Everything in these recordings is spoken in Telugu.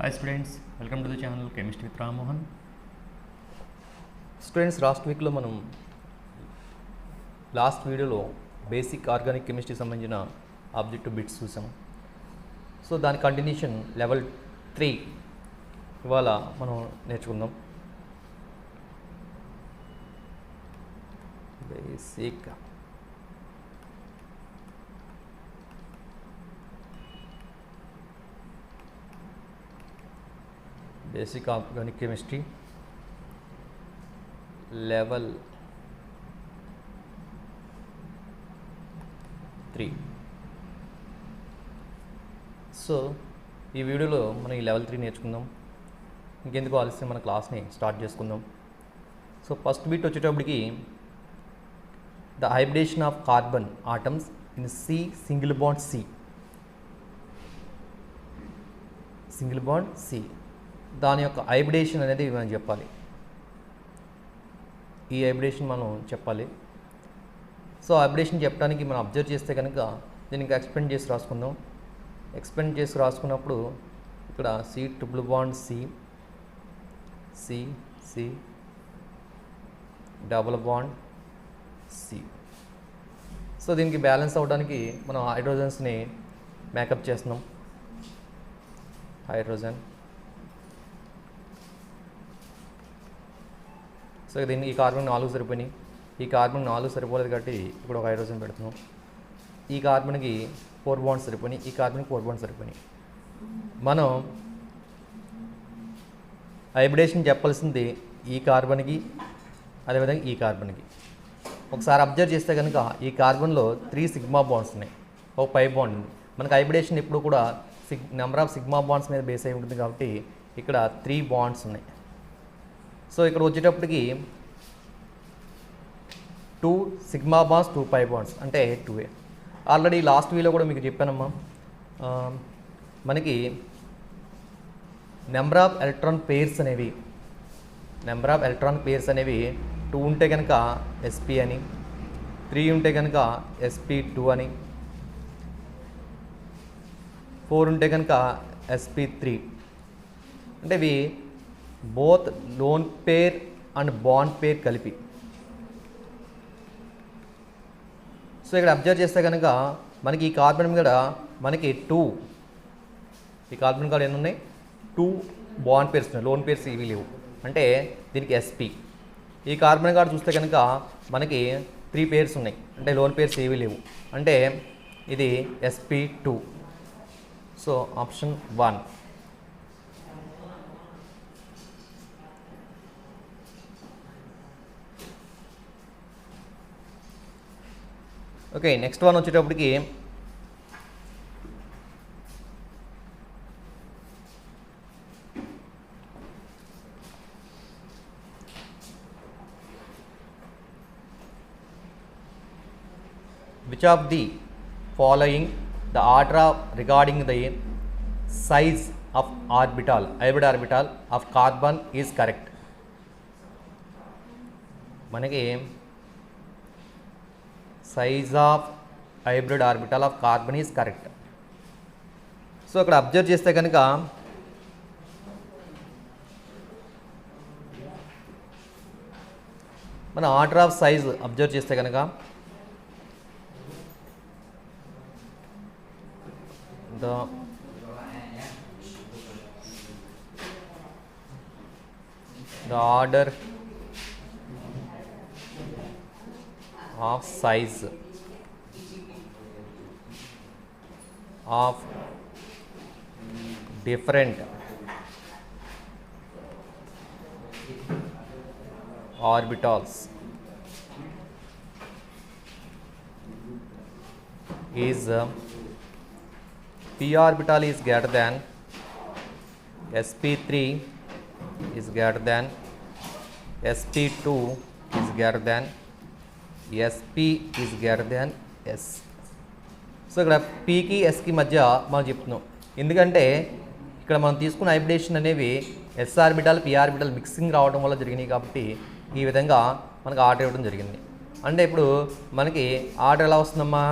Hi students, welcome to the channel Chemistry with Ram Mohan. Students last వీక్లో మనం లాస్ట్ వీడియోలో బేసిక్ ఆర్గానిక్ కెమిస్ట్రీ సంబంధించిన ఆబ్జెక్టివ్ బిట్స్ చూసాం. సో దాని కంటిన్యూషన్ లెవెల్ 3 ఇవాళ మనం నేర్చుకుందాం. Basic organic chemistry level 3. So ఈ వీడియోలో మనం ఈ లెవెల్ 3 నేర్చుకుందాం. ఇంకెందుకు ఆలస్యం మన క్లాస్ని స్టార్ట్ చేసుకుందాం. సో ఫస్ట్ బిట్ వచ్చేటప్పటికి the hybridisation of carbon atoms in single bond C దాని యొక్క హైబ్రిడేషన్ అనేది మనం చెప్పాలి. ఈ హైబ్రిడేషన్ మనం చెప్పాలి. సో హైబ్రిడేషన్ చెప్పడానికి మనం అబ్జర్వ్ చేస్తే కనుక దీనికి ఎక్స్పెండ్ చేసి రాసుకుందాం. ఎక్స్పెండ్ చేసి రాసుకున్నప్పుడు ఇక్కడ C triple bond C double bond C. So దీనికి బ్యాలెన్స్ అవ్వడానికి మనం హైడ్రోజన్స్ని మేకప్ చేస్తున్నాం. హైడ్రోజన్. సో దీన్ని ఈ కార్బన్ 4 సరిపోయినాయి. ఈ కార్బన్ 4 సరిపోలేదు కాబట్టి ఇప్పుడు ఒక హైడ్రోజన్ పెడుతున్నాం. ఈ కార్బన్కి 4 బాండ్స్ సరిపోయినాయి. ఈ కార్బన్కి 4 బాండ్స్ సరిపోయినాయి. మనం హైబ్రిడేషన్ చెప్పాల్సింది ఈ కార్బన్కి అదేవిధంగా ఈ కార్బన్కి. ఒకసారి అబ్జర్వ్ చేస్తే కనుక ఈ కార్బన్లో 3 సిగ్మా బాండ్స్ ఉన్నాయి, ఒక పై బాండ్ ఉంది. మనకు హైబ్రిడేషన్ ఎప్పుడు కూడా నెంబర్ ఆఫ్ సిగ్మా బాండ్స్ మీద బేస్ అయి ఉంటుంది కాబట్టి ఇక్కడ 3 బాండ్స్ ఉన్నాయి. సో ఇక్కడ వచ్చేటప్పటికి 2 సిగ్మా బాండ్స్ 2 పై బాండ్స్ అంటే 2a. ఆల్రెడీ లాస్ట్ వీలో కూడా మీకు చెప్పానమ్మా, మనకి నెంబర్ ఆఫ్ ఎలక్ట్రాన్ పేర్స్ అనేవి 2 ఉంటే కనుక sp అని, 3 ఉంటే కనుక sp2 అని, 4 ఉంటే కనుక sp3. అంటే ఇవి both lone pair and bond pair కలిపి. సో ఇక్కడ అబ్జర్వ్ చేస్తే కనుక మనకి ఈ కార్బన్ కూడా మనకి 2 ఈ కార్బన్ కూడా ఎన్ని ఉన్నాయి, 2 బాండ్ పేర్స్ ఉన్నాయి, లోన్ పేర్స్ ఇవి లేవు అంటే దీనికి sp. ఈ కార్బన్ కార్డు చూస్తే కనుక మనకి 3 పేర్స్ ఉన్నాయి అంటే లోన్ పేర్స్ ఏవి లేవు అంటే ఇది sp2. So option 1. Okay, next one వచ్చేటప్పటికి which of the following the order regarding the size of hybrid orbital of carbon is correct. మనకి size of hybrid orbital of carbon is correct. So అక్కడ అబ్జర్వ్ చేస్తే కనుక మన ఆర్డర్ ఆఫ్ సైజ్ అబ్జర్వ్ చేస్తే కనుక the order of size of different orbitals is p orbital is greater than sp3 is greater than sp2 is greater than sp is greater than s. So ఇక్కడ pకి sకి మధ్య మనం చెప్తున్నాం, ఎందుకంటే ఇక్కడ మనం తీసుకున్న హైబ్రిడేషన్ అనేవి s orbital p orbital mixing రావడం వల్ల జరిగినాయి కాబట్టి ఈ విధంగా మనకు ఆర్డర్ ఇవ్వడం జరిగింది. అంటే ఇప్పుడు మనకి ఆర్డర్ ఎలా వస్తుందమ్మా,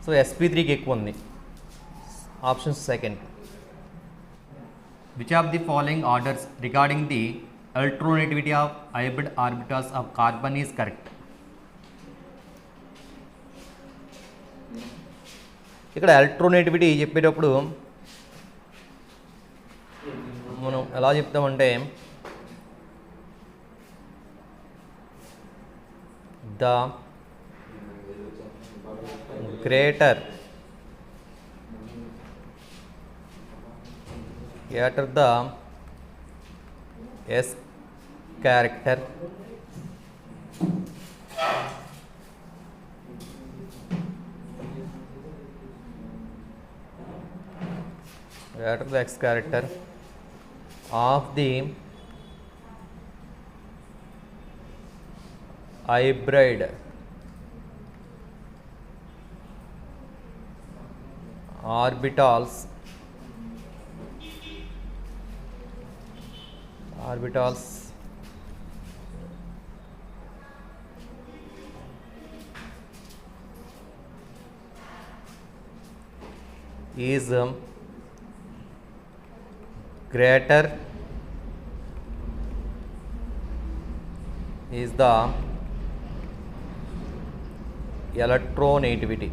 సో sp3కి ఎక్కువ ఉంది, option second. Which of the following orders regarding the electronegativity of hybrid orbitals of carbon is correct? ఇక్కడ ఎలక్ట్రోనెగటివిటీ చెప్పేటప్పుడు మనం ఎలా చెప్తామంటే the greater the S character greater the X character of the hybrid orbitals is greater is the electronegativity.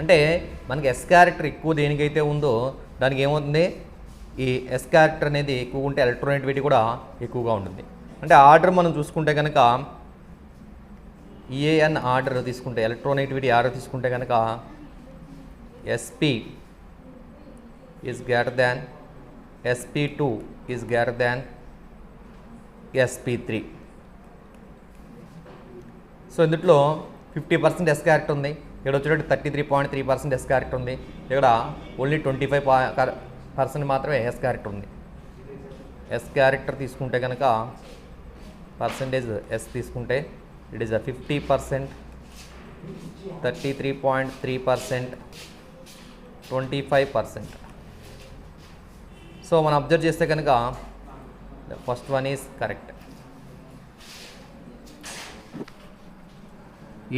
అంటే మనకి ఎస్ క్యారెక్టర్ ఎక్కువ దేనికైతే ఉందో దానికి ఏమవుతుంది, ఈ ఎస్ క్యారెక్టర్ అనేది ఎక్కువ ఉంటే ఎలక్ట్రోనెగటివిటీ కూడా ఎక్కువగా ఉంటుంది. అంటే ఆర్డర్ మనం చూసుకుంటే కనుక ఈఏఎన్ ఆర్డర్ తీసుకుంటే, ఎలక్ట్రోనెగటివిటీ ఆర్డర్ తీసుకుంటే కనుక SP is greater than SP2 is greater than SP3. So ఇందులో 50% ఎస్ క్యారెక్టర్ ఉంది, ఇక్కడ వచ్చేటట్టు 33.3% ఎస్ క్యారెక్టర్ ఉంది, ఇక్కడ ఓన్లీ 25% మాత్రమే ఎస్ క్యారెక్టర్ ఉంది. ఎస్ క్యారెక్టర్ తీసుకుంటే కనుక పర్సంటేజ్ ఎస్ తీసుకుంటే ఇట్ ఈస్ 50%, 33.3%, 25%. సో మనం అబ్జర్వ్ చేస్తే కనుక first one is correct.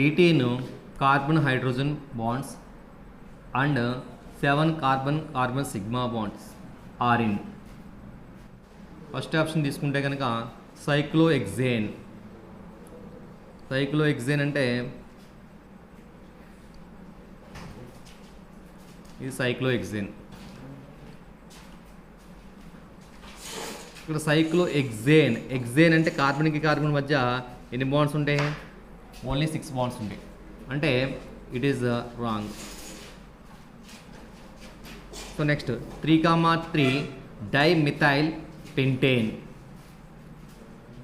18 carbon hydrogen bonds and 7 carbon sigma bonds are in. First option తీసుకుంటే కనుక సైక్లోహెక్సేన్ అంటే ఇది సైక్లోహెక్సేన్. ఇక్కడ ఎగ్జేన్ అంటే కార్బన్కి కార్బన్ మధ్య ఎన్ని బాండ్స్ ఉంటాయి, ఓన్లీ 6 బాండ్స్ ఉంటాయి. అంటే it is wrong. So next 3,3 dimethyl pentane.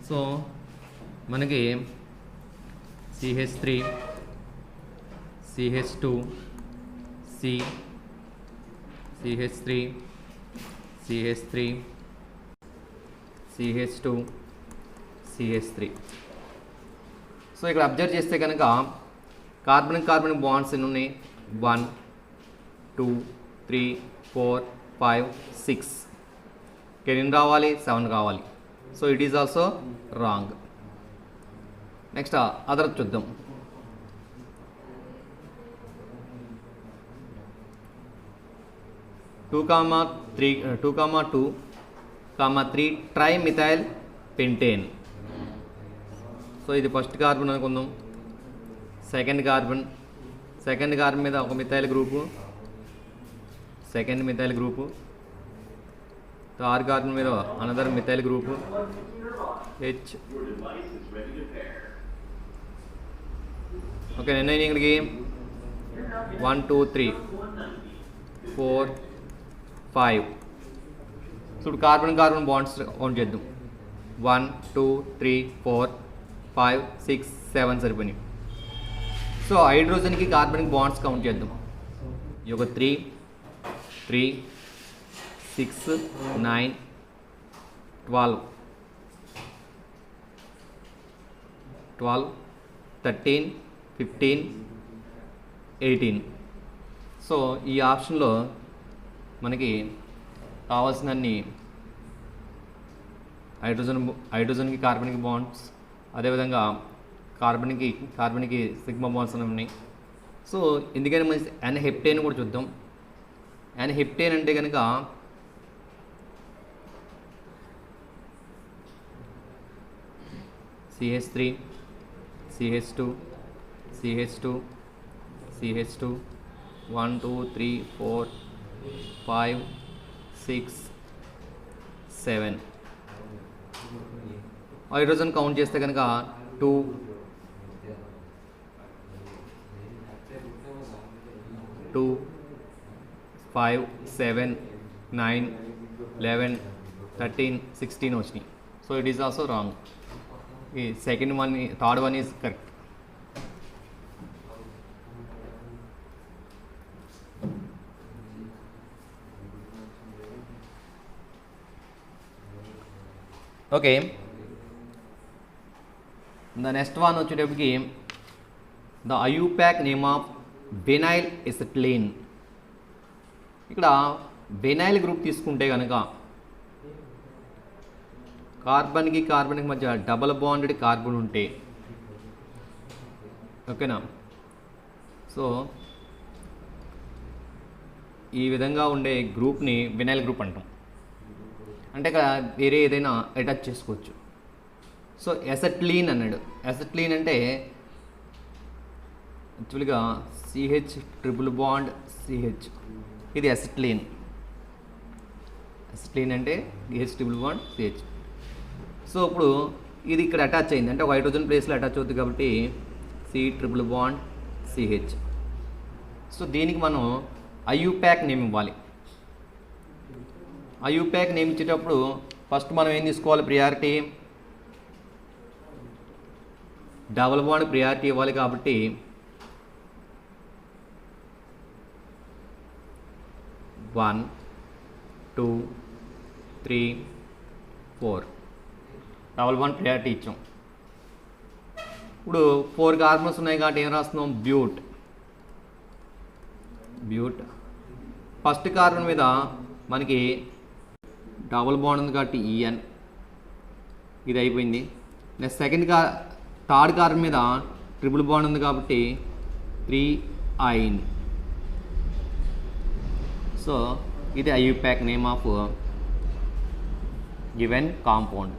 So మనకి CH3 CH2 CH3 CH2 CH3. So ఇక్కడ అబ్జర్వ్ చేస్తే కనుక కార్బన్ బాండ్స్ ఎన్ని ఉన్నాయి, 1 2 3 4 5 6. ఎన్ని రావాలి, 7 కావాలి. So it is also wrong. Next other చూద్దాం. 2,3 ట్రైమిథైల్ పెంటేన్. సో ఇది ఫస్ట్ కార్బన్ అనుకుందాం. సెకండ్ కార్బన్ మీద ఒక methyl group, second methyl group. Third carbon మీద another methyl group H. Okay, నేను ఇక్కడికి 1 2 3 4 5. ఇప్పుడు కార్బన్ బాండ్స్ కౌంట్ చేద్దాం. 1 2 3 4 5 6 7 సరిపోయినాయి. సో హైడ్రోజన్కి కార్బన్కి బాండ్స్ కౌంట్ చేద్దాం. ఈ ఒక 3 3 6 9 12 13 15 18. సో ఈ ఆప్షన్లో మనకి కావాల్సినన్ని హైడ్రోజన్కి కార్బన్కి బాండ్స్, అదేవిధంగా కార్బన్కి సిగ్మా బాండ్స్ అనేవి ఉన్నాయి. సో ఎందుకని మంచి హెప్టేన్ కూడా చూద్దాం. అండ్ హెప్టేన్ అంటే కనుక CH3 CH2 CH2 CH2 1 2 3 4 5 6 7 hydrogen count చేస్తే కనుక 2 2 5 7 9 11 13 16 వచ్చినాయి. So it is also wrong. ఈ second one, third one is correct. Okay, the next one వచ్చేటప్పటికి the IUPAC name of vinyl acetylene. ఇక్కడ వెనైల్ గ్రూప్ తీసుకుంటే కనుక కార్బన్కి కార్బన్కి మధ్య డబల్ బాండెడ్ కార్బన్ ఉంటే, ఓకేనా, సో ఈ విధంగా ఉండే గ్రూప్ని వెనైల్ గ్రూప్ అంటాం. అంటే ఇక్కడ వేరే ఏదైనా అటాచ్ చేసుకోవచ్చు. సో ఎసెట్లీన్ అన్నాడు. ఎసెట్లీన్ అంటే యాక్చువల్గా CH ట్రిపుల్ బాండ్ CH, ఇది ఎసెట్లీన్. ఎసెట్లీన్ అంటే CH triple bond CH. So ఇప్పుడు ఇది ఇక్కడ అటాచ్ అయింది అంటే ఒక హైడ్రోజన్ ప్లేస్లో అటాచ్ అవుతుంది కాబట్టి C triple bond CH. So దీనికి మనం IUPAC నేమ్ ఇవ్వాలి. IUPAC నేమ్ ఇచ్చేటప్పుడు ఫస్ట్ మనం ఏం తీసుకోవాలి, ప్రియారిటీ, డబుల్ బాండ్ ప్రియారిటీ ఇవ్వాలి. కాబట్టి వన్ 2 3 4 డబుల్ బాండ్ ప్రియారిటీ ఇచ్చాం. ఇప్పుడు 4 కార్బన్స్ ఉన్నాయి కాబట్టి ఏం రాస్తున్నాం, బ్యూట్. బ్యూట్ ఫస్ట్ కార్బన్ మీద మనకి డబుల్ బాండ్ ఉంది కాబట్టి EN, ఇది అయిపోయింది. నెక్స్ట్ థర్డ్ కార్బన్ మీద ట్రిపుల్ బాండ్ ఉంది కాబట్టి 3 సో ఇది IUPAC name of given compound.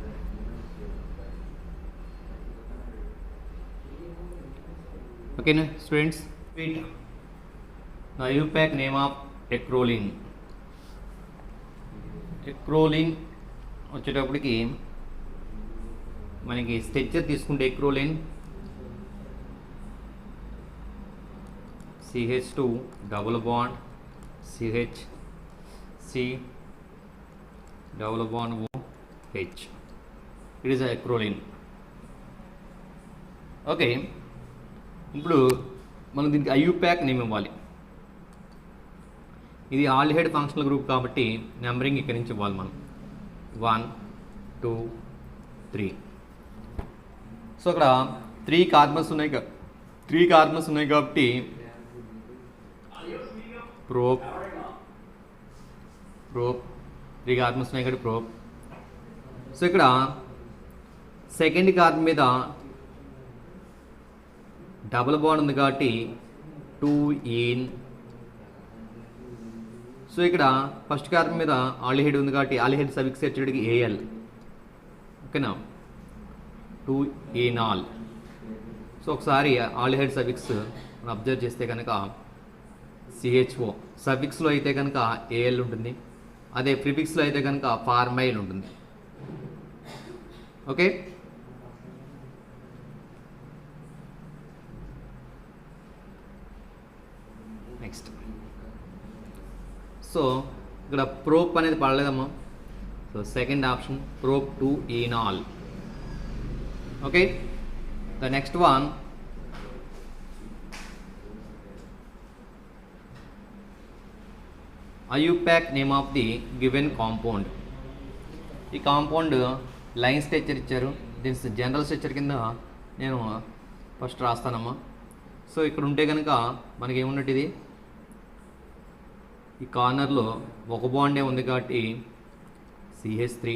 ఓకేనా students, IUPAC name of acrolein. Acrolein వచ్చేటప్పటికి మనకి స్ట్రక్చర్ తీసుకుంటే acrolein CH2 double bond CH C double bond OH, it is acrolein. Okay, ఇప్పుడు మనం దీనికి IUPAC నేమ్ ఇవ్వాలి. ఇది ఆల్డిహైడ్ ఫంక్షనల్ గ్రూప్ కాబట్టి నెంబరింగ్ ఇక్కడి నుంచి ఇవ్వాలి మనం 1 2 3. సో అక్కడ 3 కార్బన్స్ ఉన్నాయి కాబట్టి ప్రోప్ 3 కార్బన్స్ ఉన్నాయి కాబట్టి ప్రోప్. సో ఇక్కడ సెకండ్ కార్బన్ మీద డబుల్ బాండ్ ఉంది కాబట్టి 2 సో ఇక్కడ ఫస్ట్ కార్బన్ మీద ఆల్డిహైడ్ ఉంది కాబట్టి ఆల్డిహైడ్ సఫిక్స్ వచ్చేటికి AL, ఓకేనా, 2 సో ఒకసారి ఆల్డిహైడ్ సఫిక్స్ మనం అబ్జర్వ్ చేస్తే కనుక CHO, సఫిక్స్లో అయితే కనుక AL ఉంటుంది, అదే ప్రిఫిక్స్లో అయితే కనుక ఫార్మైల్ ఉంటుంది. Okay, next. సో ఇక్కడ ప్రోప్ అనేది పడలేదమ్మా. So second option prop 2 okay, the next one IUPAC name of the given compound. ఈ కాంపౌండ్ లైన్ స్ట్రక్చర్ ఇచ్చారు. దీని జనరల్ స్ట్రక్చర్ కింద నేను ఫస్ట్ రాస్తానమ్మా. సో ఇక్కడ ఉంటే కనుక మనకి ఏమున్నట్టు, ఇది ఈ కార్నర్లో ఒక బాండే ఉంది కాబట్టి CH3,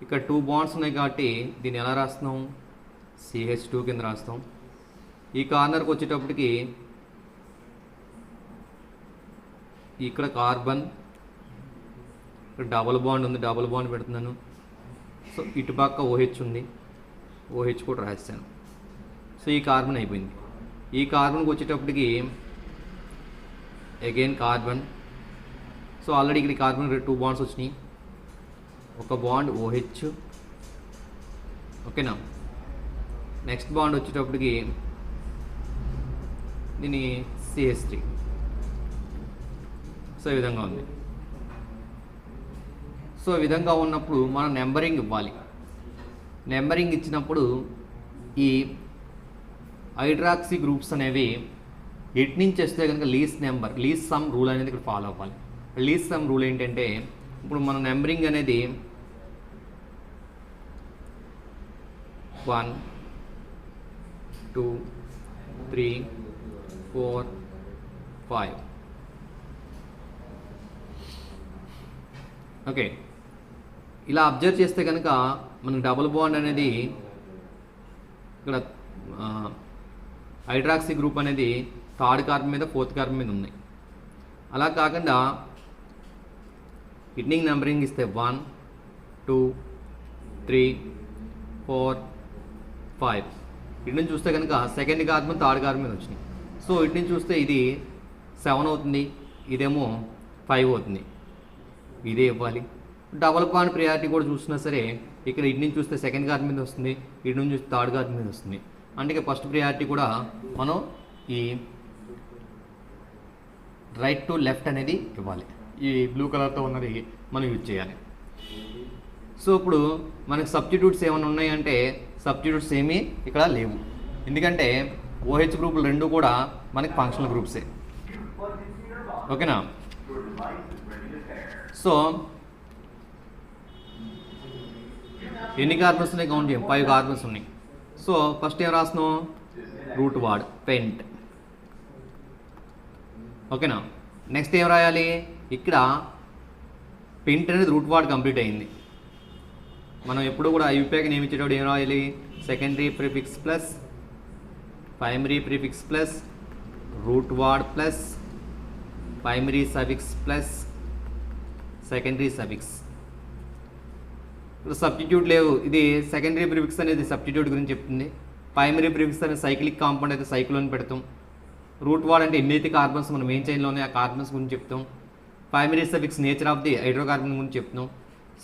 ఇక్కడ 2 బాండ్స్ ఉన్నాయి కాబట్టి దీన్ని ఎలా రాస్తున్నాం, CH2 కింద రాస్తాం. ఈ కార్నర్కి వచ్చేటప్పటికి ఇక్కడ కార్బన్, ఇక్కడ డబుల్ బాండ్ ఉంది, డబుల్ బాండ్ పెడుతున్నాను. సో ఇటుపక్క OH ఉంది, OH కూడా రాస్తాను. సో ఈ కార్బన్ అయిపోయింది. ఈ కార్బన్కి వచ్చేటప్పటికి అగైన్ కార్బన్. సో ఆల్రెడీ ఇక్కడ కార్బన్ 2 బాండ్స్ వచ్చినాయి, ఒక బాండ్ OH, ఓకేనా. నెక్స్ట్ బాండ్ వచ్చేటప్పటికి దీని CH3. సో ఈ విధంగా ఉంది. సో ఈ విధంగా ఉన్నప్పుడు మనం నెంబరింగ్ ఇవ్వాలి. నెంబరింగ్ ఇచ్చినప్పుడు ఈ హైడ్రాక్సీ గ్రూప్స్ అనేవి ఎటు నుంచి వస్తే కనుక లీస్ట్ సమ్ రూల్ అనేది ఇక్కడ ఫాలో అవ్వాలి. లీస్ట్ సమ్ రూల్ ఏంటంటే ఇప్పుడు మన నెంబరింగ్ అనేది 1 2 3 4 5. ఓకే, ఇలా అబ్జర్వ్ చేస్తే కనుక మనకు డబుల్ బాండ్ అనేది ఇక్కడ హైడ్రాక్సీ గ్రూప్ అనేది 3rd కార్బన్ మీద 4th కార్బన్ మీద ఉంది. అలా కాకుండా కిడ్నింగ్ నెంబరింగ్ ఇస్తే 1 2 3 4 5. ఇటు నుంచి చూస్తే కనుక 2nd కార్బన్ 3rd కార్బన్ మీద వచ్చినాయి. సో ఇటు నుంచి చూస్తే ఇది 7 అవుతుంది, ఇదేమో 5 అవుతుంది. ఇదే ఇవ్వాలి. డబుల్ బాండ్ ప్రియారిటీ కూడా చూసినా సరే ఇక్కడ ఇటు నుంచి చూస్తే 2nd కార్బన్ మీద వస్తుంది, ఇటు నుంచి చూస్తే 3rd కార్బన్ మీద వస్తుంది. అంటే ఫస్ట్ ప్రియారిటీ కూడా మనం ఈ రైట్ టు లెఫ్ట్ అనేది ఇవ్వాలి. ఈ బ్లూ కలర్తో ఉన్నది మనం యూజ్ చేయాలి. సో ఇప్పుడు మనకి సబ్స్టిట్యూట్స్ ఏమైనా ఉన్నాయంటే సబ్స్టిట్యూట్స్ ఏమీ ఇక్కడ లేవు, ఎందుకంటే OH గ్రూపులు 2 కూడా మనకి ఫంక్షనల్ గ్రూప్సే, ఓకేనా. సో ఎన్ని కార్బన్స్ ఉన్నాయి కౌంట్ చేయం, 5 కార్బన్స్ ఉన్నాయి. సో ఫస్ట్ ఏం రాస్తున్నాం, రూట్ వార్డ్ పెంట్, ఓకేనా. నెక్స్ట్ ఏం రాయాలి, ఇక్కడ పెంట్ అనేది రూట్ వార్డ్ కంప్లీట్ అయింది. మనం ఎప్పుడు కూడా ఐయుపీకి నియమించేటప్పుడు ఏం రాయాలి, secondary prefix plus primary prefix plus root ward plus primary suffix plus secondary suffix. Substitute లేవు, ఇది సెకండరీ ప్రిఫిక్స్ అనేది సబ్స్టిట్యూట్ గురించి చెప్తుంది. ప్రైమరీ ప్రిఫిక్స్ అనేది సైక్లిక్ కాంపౌండ్ అయితే సైక్లోని పెడతాం. రూట్ వార్డ్ అంటే ఎన్నైతే కార్బన్స్ మనం మెయిన్ చైన్లోనే ఆ కార్బన్స్ గురించి చెప్తాం. Primary suffix nature of the hydrocarbon గురించి చెప్తున్నాం.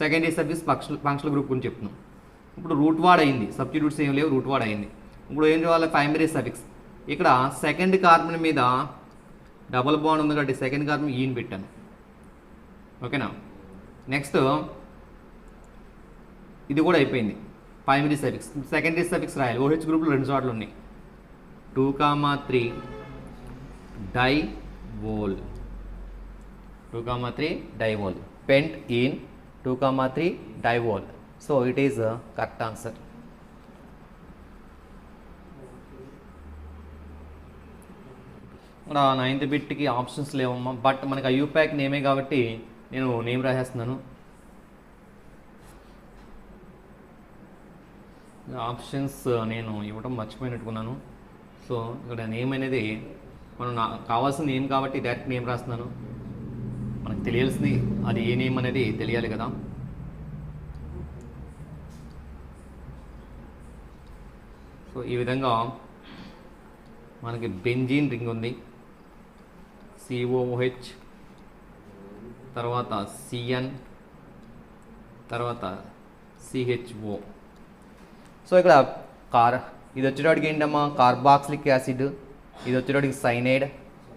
సెకండరీ సఫిక్స్ ఫంక్షనల్ గ్రూప్ గురించి చెప్తున్నాం. ఇప్పుడు రూట్ వార్డ్ అయింది, సబ్స్టిట్యూట్స్ ఏం లేవు, రూట్ వార్డ్ అయింది. ఇప్పుడు ఏం చేయాలి, ప్రైమరీ సఫిక్స్. ఇక్కడ 2nd కార్బన్ మీద డబుల్ బాండ్ ఉంది కాబట్టి 2nd కార్బన్ ఈని పెట్టాను, ఓకేనా. నెక్స్ట్ ఇది కూడా అయిపోయింది, ప్రైమరీ సఫిక్స్. సెకండరీ సఫిక్స్ రాయాలి. OH గ్రూప్లో 2 చోట్ల ఉన్నాయి, 2,3 డైవోల్, 2,3 డైవోల్, పెంట్ ఇన్ 2,3 diol. So it is correct answer. ఇక్కడ 9th బిట్కి ఆప్షన్స్ లేవమ్మా, బట్ మనకి ఐయుపాక్ నేమే కాబట్టి నేను నేమ్ రాసేస్తున్నాను. ఆప్షన్స్ నేను ఇవ్వడం మర్చిపోయినట్టుకున్నాను. సో ఇక్కడ నేమ్ అనేది మనం కావాల్సిన నేమ్ కాబట్టి డైరెక్ట్ నేమ్ రాస్తున్నాను. మనకు తెలియాల్సింది అది ఏ నేమ్ అనేది తెలియాలి కదా. సో ఈ విధంగా మనకి బెంజీన్ రింగ్ ఉంది, COOH, తర్వాత CN, తర్వాత CHO. సో ఇక్కడ ఇది వచ్చేటప్పటికి ఏంటమ్మా కార్బాక్సిలిక్ యాసిడ్, ఇది వచ్చేటప్పటికి సైనైడ్,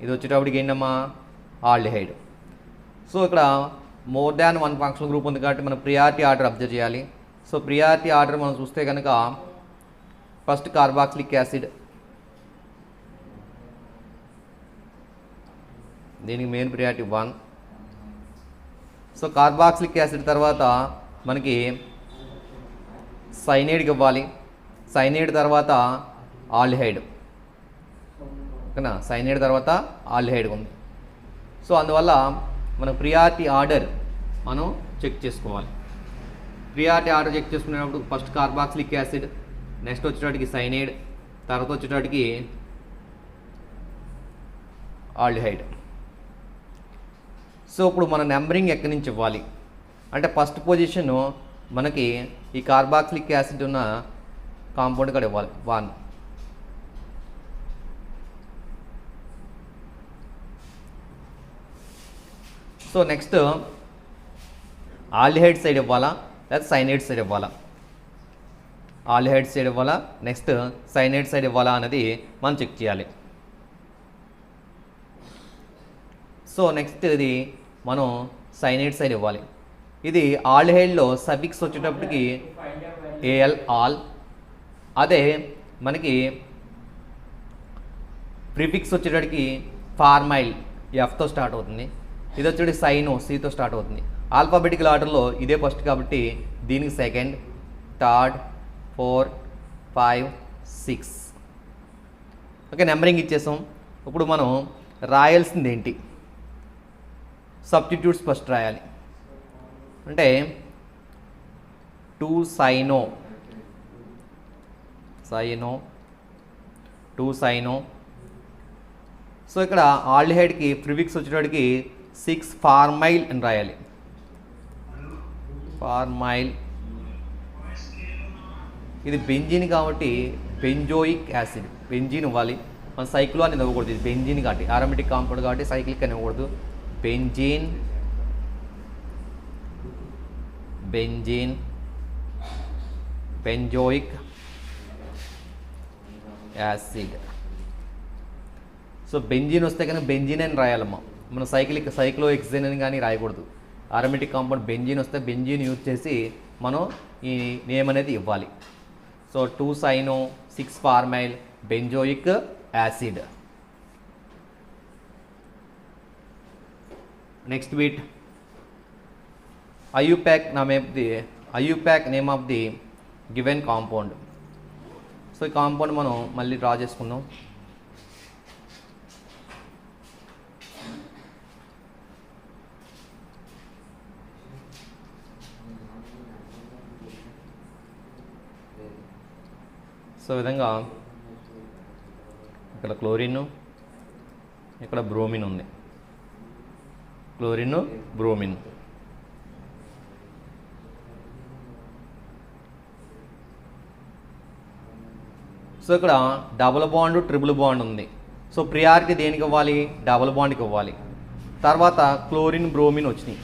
ఇది వచ్చేటప్పటికి ఏంటమ్మా ఆల్డిహైడ్. సో ఇక్కడ మోర్ దాన్ 1 ఫంక్షనల్ గ్రూప్ ఉంది కాబట్టి మనం ప్రియారిటీ ఆర్డర్ అబ్జర్వ్ చేయాలి. సో ప్రియారిటీ ఆర్డర్ మనం చూస్తే కనుక ఫస్ట్ కార్బాక్సిలిక్ యాసిడ్, దీనికి main priority 1. So carboxylic acid తర్వాత మనకి సైనైడ్కి ఇవ్వాలి, సైనైడ్ తర్వాత ఆల్డిహైడ్, ఓకేనా. సైనైడ్ తర్వాత ఆల్డిహైడ్ ఉంది. సో అందువల్ల మనం ప్రియారిటీ ఆర్డర్ మనం చెక్ చేసుకోవాలి. ప్రియారిటీ ఆర్డర్ చెక్ చేసుకునేటప్పుడు ఫస్ట్ కార్బాక్సిలిక్ యాసిడ్, నెక్స్ట్ వచ్చేటప్పటికి సైనైడ్, తర్వాత వచ్చేటప్పటికి ఆల్డిహైడ్. సో ఇప్పుడు మన నెంబరింగ్ ఎక్కడి నుంచి ఇవ్వాలి అంటే ఫస్ట్ పొజిషన్ మనకి ఈ కార్బాక్సిలిక్ యాసిడ్ ఉన్న కాంపౌండ్ కూడా ఇవ్వాలి 1. సో నెక్స్ట్ ఆల్డిహైడ్ సైడ్ ఇవ్వాలా లేదా సైనైడ్ సైడ్ ఇవ్వాలా, ఆల్డిహైడ్ సైడ్ ఇవ్వాలా నెక్స్ట్ సైనైడ్ సైడ్ ఇవ్వాలా అనేది మనం చెక్ చేయాలి. సో నెక్స్ట్ ఇది మనం సైనైడ్ సైడ్ ఇవ్వాలి. ఇది ఆల్డిహైడ్లో సఫిక్స్ వచ్చేటప్పటికి ఏఎల్ ఆల్, అదే మనకి ప్రిఫిక్స్ వచ్చేటప్పటికి ఫార్మైల్ ఎఫ్తో స్టార్ట్ అవుతుంది. ఇది వచ్చేటి సైనో సితో స్టార్ట్ అవుతుంది. ఆల్ఫాబెటికల్ ఆర్డర్లో ఇదే ఫస్ట్ కాబట్టి దీనికి సెకండ్, థర్డ్, 4, 5, 6. ఓకే, నెంబరింగ్ ఇచ్చేసాం. ఇప్పుడు మనం రాయాల్సింది ఏంటి, సబ్స్టిట్యూట్స్ ఫస్ట్ రాయాలి. అంటే 2 సైనో 2 సైనో. సో ఇక్కడ ఆల్డిహైడ్కి ప్రిఫిక్స్ వచ్చేటప్పటికి 6 ఫార్మైల్ అని రాయాలి. ఫార్మైల్. ఇది బెంజీన్ కాబట్టి బెంజోయిక్ యాసిడ్, బెంజీన్ ఇవ్వాలి. మన సైక్లో అనేది ఇవ్వకూడదు, ఇది బెంజీన్ కాబట్టి ఆరోమేటిక్ కాంపౌండ్ కాబట్టి సైక్లిక్ అని ఇవ్వకూడదు. Benzene benzoic acid. So benzene వస్తే కానీ బెంజీన్ అని రాయాలమ్మా, మనం సైక్లో ఎక్సేన్ అని కానీ రాయకూడదు. ఆరోమేటిక్ కాంపౌండ్ బెంజీన్ వస్తే బెంజీన్ యూజ్ చేసి మనం ఈ నేమ్ అనేది ఇవ్వాలి. So 2 cyano 6 formyl benzoic acid. Next bit IUPAC name of the given compound. So ఈ కాంపౌండ్ మనం మళ్ళీ డ్రా చేసుకుందాం. సో విధంగా ఇక్కడ క్లోరిన్, ఇక్కడ బ్రోమిన్ ఉంది. Chlorine, bromine. సో ఇక్కడ డబుల్ బాండ్, ట్రిపుల్ బాండ్ ఉంది. సో ప్రియారిటీ దేనికి ఇవ్వాలి, డబుల్ బాండ్కి ఇవ్వాలి. తర్వాత క్లోరిన్, బ్రోమిన్ వచ్చినాయి.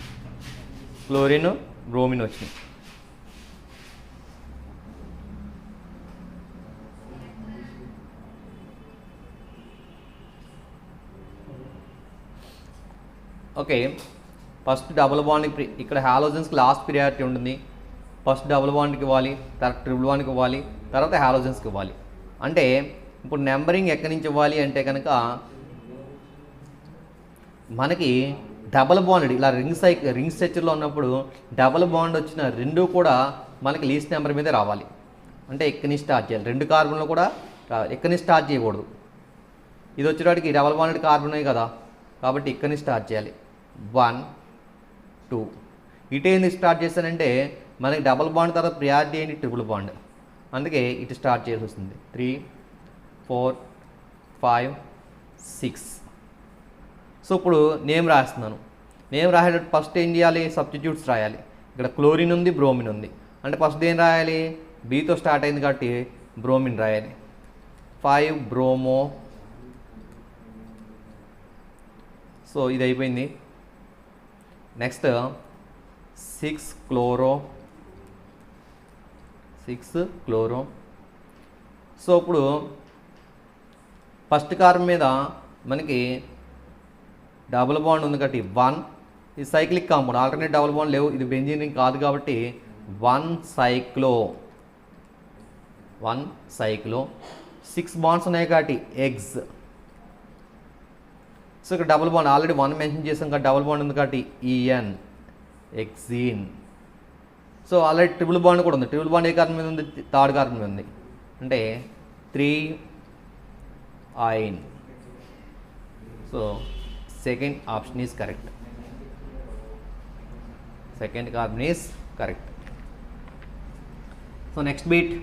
ఓకే, ఫస్ట్ డబుల్ బాండ్కి ఇక్కడ హాలోజన్స్కి లాస్ట్ ప్రియారిటీ ఉంటుంది. ఫస్ట్ డబుల్ బాండ్కి ఇవ్వాలి, తర్వాత ట్రిపుల్ బాండ్కి ఇవ్వాలి, తర్వాత హాలోజన్స్కి ఇవ్వాలి. అంటే ఇప్పుడు నెంబరింగ్ ఎక్కడి నుంచి ఇవ్వాలి అంటే కనుక మనకి డబుల్ బాండ్ ఇలా రింగ్ స్ట్రక్చర్లో ఉన్నప్పుడు డబుల్ బాండ్ వచ్చిన రెండు కూడా మనకి లీస్ట్ నెంబర్ మీదే రావాలి. అంటే ఎక్కడి నుంచి స్టార్ట్ చేయాలి, 2 కార్బన్లు కూడా ఎక్కడి నుంచి స్టార్ట్ చేయకూడదు. ఇది వచ్చేటికి డబుల్ బాండెడ్ కార్బన్ కదా కాబట్టి ఇక్కడి నుంచి స్టార్ట్ చేయాలి. 1, 2. ఇటు ఏంది స్టార్ట్ చేశానంటే మనకి డబుల్ బాండ్ తర్వాత ప్రియారిటీ ఏంటి, ట్రిపుల్ బాండ్. అందుకే ఇటు స్టార్ట్ చేయాల్సి వస్తుంది. 3, 4, 5, 6. సో ఇప్పుడు నేమ్ రాస్తున్నాను. నేమ్ రాసేటప్పుడు ఫస్ట్ ఏం చేయాలి, సబ్స్టిట్యూట్స్ రాయాలి. ఇక్కడ క్లోరిన్ ఉంది, బ్రోమిన్ ఉంది. అంటే ఫస్ట్ ఏం రాయాలి, బీతో స్టార్ట్ అయింది కాబట్టి బ్రోమిన్ రాయాలి. 5 బ్రోమో. సో ఇది అయిపోయింది. Next 6 chloro. సో ఇప్పుడు ఫస్ట్ కార్బన్ మీద మనకి డబుల్ బాండ్ ఉంది కాబట్టి 1. ఇది cyclic compound, alternate double bond లేవు, ఇది బెంజీన్ రింగ్ కాదు కాబట్టి 1 సైక్లో. 6 బాండ్స్ ఉన్నాయి కాబట్టి ఎగ్స్. సో ఇక్కడ డబుల్ బాండ్ ఆల్రెడీ 1 మెన్షన్ చేసాం కాబట్టి డబుల్ బాండ్ ఉంది కాబట్టి ఈఎన్, ఎగ్జీన్. సో ఆల్రెడీ ట్రిపుల్ బాండ్ కూడా ఉంది. ట్రిపుల్ బాండ్ ఏ కార్బన్ మీద ఉంది, థర్డ్ కార్బన్ మీద ఉంది. అంటే 3 ఐన్. So second option is correct. Second carbon is correct. So next bit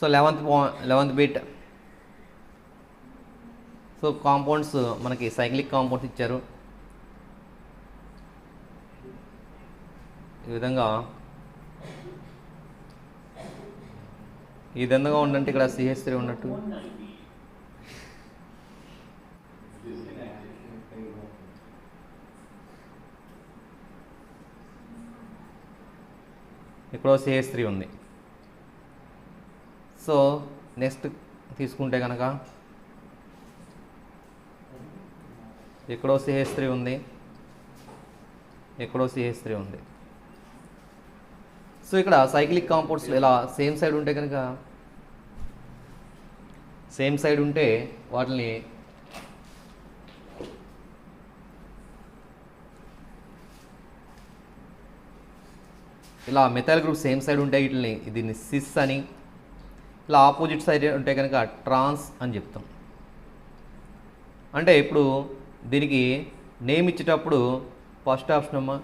so 11th bit. So compounds మనకి సైక్లిక్ కాంపౌండ్స్ ఇచ్చారు. ఈ విధంగా ఉండంటే ఇక్కడ CH3 ఉన్నట్టు. ఇక్కడ CH3 ఉంది. సో నెక్స్ట్ తీసుకుంటే కనుక ఎక్కడో CH3 ఉంది, ఎక్కడో CH3 ఉంది. సో ఇక్కడ సైక్లిక్ కాంపౌండ్స్ ఇలా సేమ్ సైడ్ ఉంటే కనుక వాటిని ఇలా మెథైల్ గ్రూప్ సేమ్ సైడ్ ఉంటే వీటిని దీన్ని సిస్ అని, ఇలా ఆపోజిట్ సైడ్ ఉంటే కనుక ట్రాన్స్ అని చెప్తాం. అంటే ఇప్పుడు దీనికి నేమ్ ఇచ్చేటప్పుడు ఫస్ట్ ఆప్షన్ అమ్మా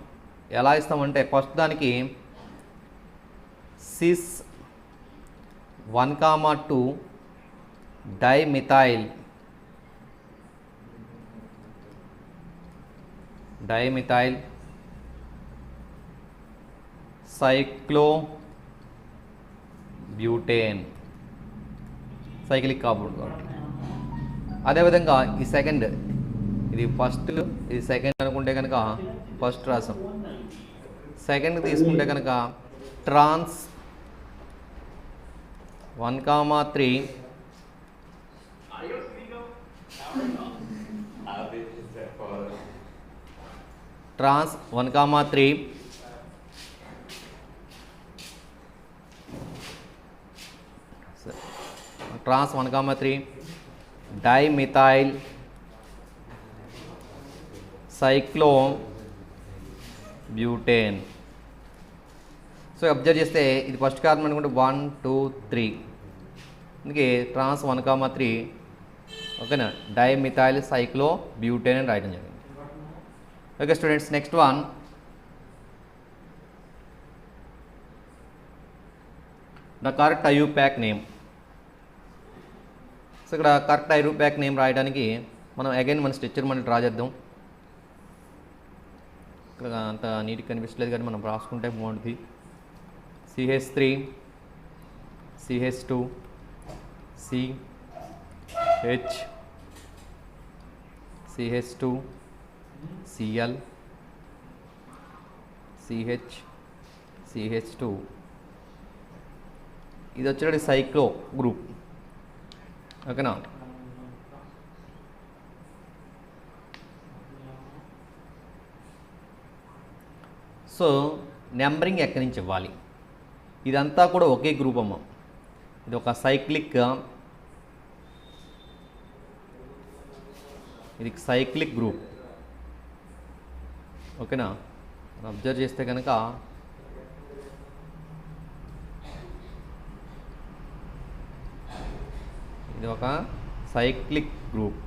ఎలా ఇస్తామంటే ఫస్ట్ దానికి సిస్ 1,2 డైమిథైల్ సైక్లోబ్యూటేన్ సైక్లిక్ కాంపౌండ్ కాబట్టి. అదేవిధంగా ఈ సెకండ్, ఇది ఫస్ట్ ఇది సెకండ్ అనుకుంటే కనుక ఫస్ట్ రాసాం. సెకండ్ తీసుకుంటే కనుక ట్రాన్స్ 1,3 ట్రాన్స్ 1,3 డైమిథైల్ సైక్లోబ్యూటేన్. సో అబ్జర్వ్ చేస్తే ఇది ఫస్ట్ కార్బన్ అనుకుంటే 1 2 3, అందుకే ట్రాన్స్ 1,3 ఓకేనా డైమిథైల్ సైక్లోబ్యూటేన్ అని రాయడం జరిగింది. Okay students, next one the correct IUPAC name. So ఇక్కడ కరెక్ట్ IUPAC నేమ్ రాయడానికి మనం అగైన్ మన స్ట్రక్చర్ మనం డ్రా చేద్దాం. ఇక్కడ అంత నీట్గా కనిపించలేదు కానీ మనం రాసుకుంటే బాగుంటుంది. CH3 CH2 CH CH2 Cl CH CH2. ఇది వచ్చేటి సైక్లో గ్రూప్ ఓకేనా. సో నెంబరింగ్ ఎక్కడి నుంచి ఇవ్వాలి, ఇదంతా కూడా ఒకే గ్రూప్ అమ్మ. ఇది ఒక సైక్లిక్, ఇది సైక్లిక్ గ్రూప్ ఓకేనా. అబ్జర్వ్ చేస్తే కనుక ఇది ఒక cyclic group,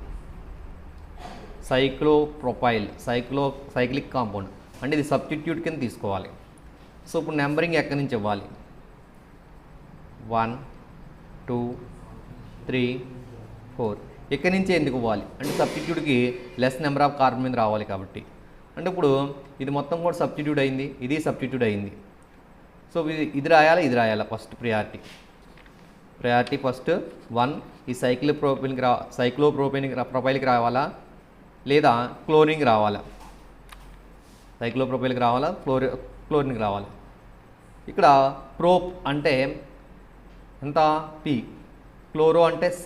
cyclopropyl cyclic compound అంటే ఇది సబ్స్టిట్యూట్ కింద తీసుకోవాలి. సో ఇప్పుడు నెంబరింగ్ ఎక్కడి నుంచి ఇవ్వాలి, 1 2 3 4 ఎక్కడి నుంచి ఎందుకు ఇవ్వాలి అంటే సబ్స్టిట్యూట్కి లెస్ నెంబర్ ఆఫ్ కార్బన్ మీద రావాలి కాబట్టి. అంటే ఇప్పుడు ఇది మొత్తం కూడా సబ్స్టిట్యూట్ అయింది, ఇది సబ్స్టిట్యూట్ అయింది. సో ఇది రాయాలి, ఇది రాయాలి. ఫస్ట్ ప్రయారిటీ ఫస్ట్ 1 ఈ సైక్లోప్రొపైల్కి రావాలా లేదా క్లోరిన్కి రావాలా, సైక్లోప్రొపైల్కి రావాలా క్లోరిన్కి రావాలా. ఇక్కడ ప్రోప్ అంటే ఎంత P, క్లోరో అంటే C,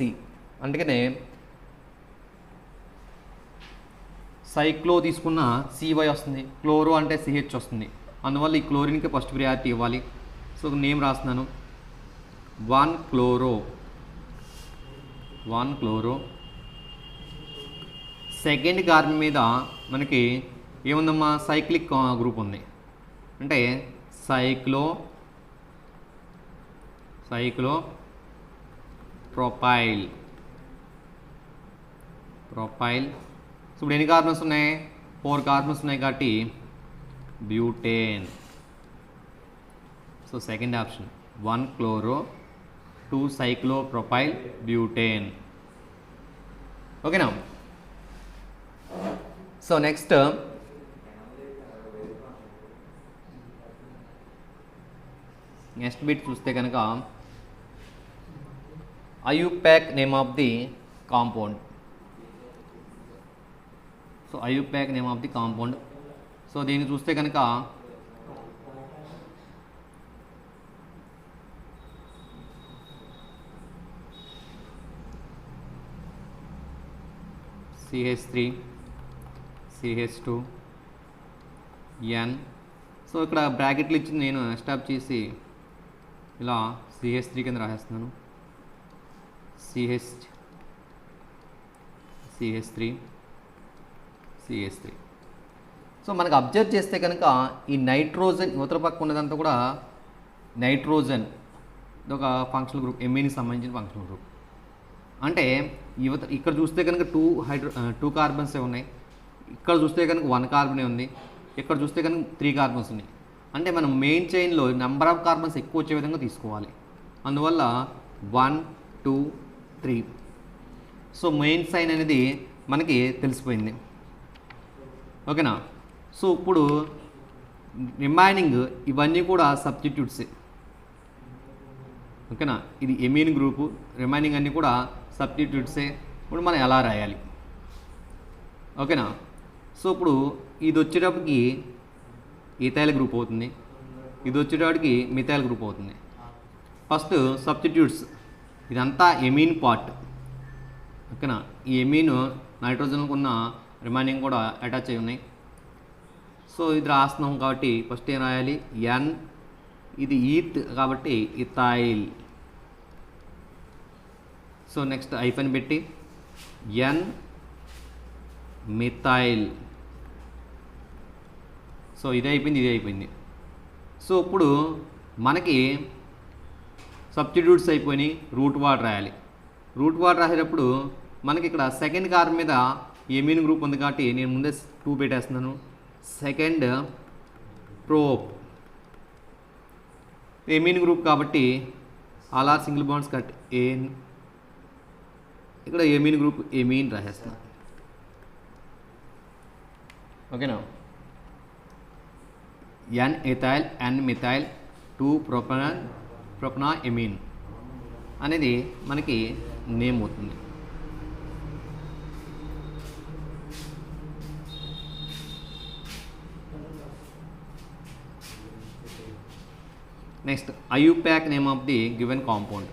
అందుకనే సైక్లో తీసుకున్న CY వస్తుంది, క్లోరో అంటే CH వస్తుంది. అందువల్ల ఈ క్లోరిన్కి ఫస్ట్ ప్రియారిటీ ఇవ్వాలి. సో నేమ్ రాస్తున్నాను 1 క్లోరో. సెకండ్ కార్బన్ మీద మనకి ఏముందమ్మా సైక్లిక్ గ్రూప్ ఉంది, అంటే సైక్లో ప్రొపైల్. సో ఇప్పుడు ఎన్ని కార్బన్స్ ఉన్నాయి, 4 కార్బన్స్ ఉన్నాయి కాబట్టి butane. So second option 1 chloro 2-cyclopropyl butane. ఓకేనా? సో నెక్స్ట్ బిట్ చూస్తే కనుక IUPAC name of the compound. So IUPAC name of the compound. So దీన్ని చూస్తే కనుక CH3 CH2 N. సో ఇక్కడ బ్రాకెట్లు ఇచ్చి నేను స్టాప్ చేసి ఇలా CH3 కింద రాసేస్తున్నాను. CH3 సో మనకు అబ్జర్వ్ చేస్తే కనుక ఈ నైట్రోజన్ యువతల పక్క ఉన్నదంతా కూడా నైట్రోజన్, ఇది ఒక ఫంక్షనల్ గ్రూప్, ఎమ్మికి సంబంధించిన ఫంక్షనల్ గ్రూప్. అంటే ఇక్కడ చూస్తే కనుక 2 కార్బన్సే ఉన్నాయి, ఇక్కడ చూస్తే కనుక 1 కార్బనే ఉంది, ఇక్కడ చూస్తే కనుక 3 కార్బన్స్ ఉన్నాయి. అంటే మనం మెయిన్ చైన్లో నెంబర్ ఆఫ్ కార్బన్స్ ఎక్కువ వచ్చే విధంగా తీసుకోవాలి. అందువల్ల 1 2 3. సో మెయిన్ సైన్ అనేది మనకి తెలిసిపోయింది. ఓకేనా? సో ఇప్పుడు రిమైనింగ్ ఇవన్నీ కూడా సబ్స్టిట్యూట్సే. ఓకేనా? ఇది ఎమీన్ గ్రూపు, రిమైనింగ్ అన్నీ కూడా సబ్స్టిట్యూట్సే. ఇప్పుడు మనం ఎలా రాయాలి? ఓకేనా? సో ఇప్పుడు ఇది వచ్చేటప్పటికి ఈథైల్ గ్రూప్ అవుతుంది, ఇది వచ్చేటప్పటికి మిథైల్ గ్రూప్ అవుతుంది. ఫస్ట్ సబ్స్టిట్యూట్స్, ఇదంతా ఎమీన్ పార్ట్. ఓకేనా? ఈ ఎమీన్ నైట్రోజన్ ఉన్న రిమైనింగ్ కూడా అటాచ్ అయి ఉన్నాయి. సో ఇది రాస్తున్నాం కాబట్టి ఫస్ట్ ఏం రాయాలి? N, ఇది ఈత్ కాబట్టి ఇథైల్. సో నెక్స్ట్ ఐఫన్ పెట్టి N మిథైల్. సో ఇది అయిపోయింది. సో ఇప్పుడు మనకి సబ్స్టిట్యూట్స్ అయిపోయినాయి, రూట్ వాటర్ రాయాలి. రూట్ వాటర్ రాసేటప్పుడు మనకి ఇక్కడ సెకండ్ కార్బన్ మీద ఎమీన్ గ్రూప్ ఉంది కాబట్టి నేను ముందే 2 పెట్టేస్తున్నాను. సెకండ్ ప్రోప్, ఎమీన్ గ్రూప్ కాబట్టి ఆల్ ఆర్ సింగిల్ బాండ్స్ కట్ ఏన్. ఇక్కడ ఎమీన్ గ్రూప్ ఎమీన్ రాసేస్తున్నాను. ఓకేనా? N ethyl, N methyl, 2 ప్రొపనా amine అనేది మనకి నేమ్ అవుతుంది. Next IUPAC name of the given compound.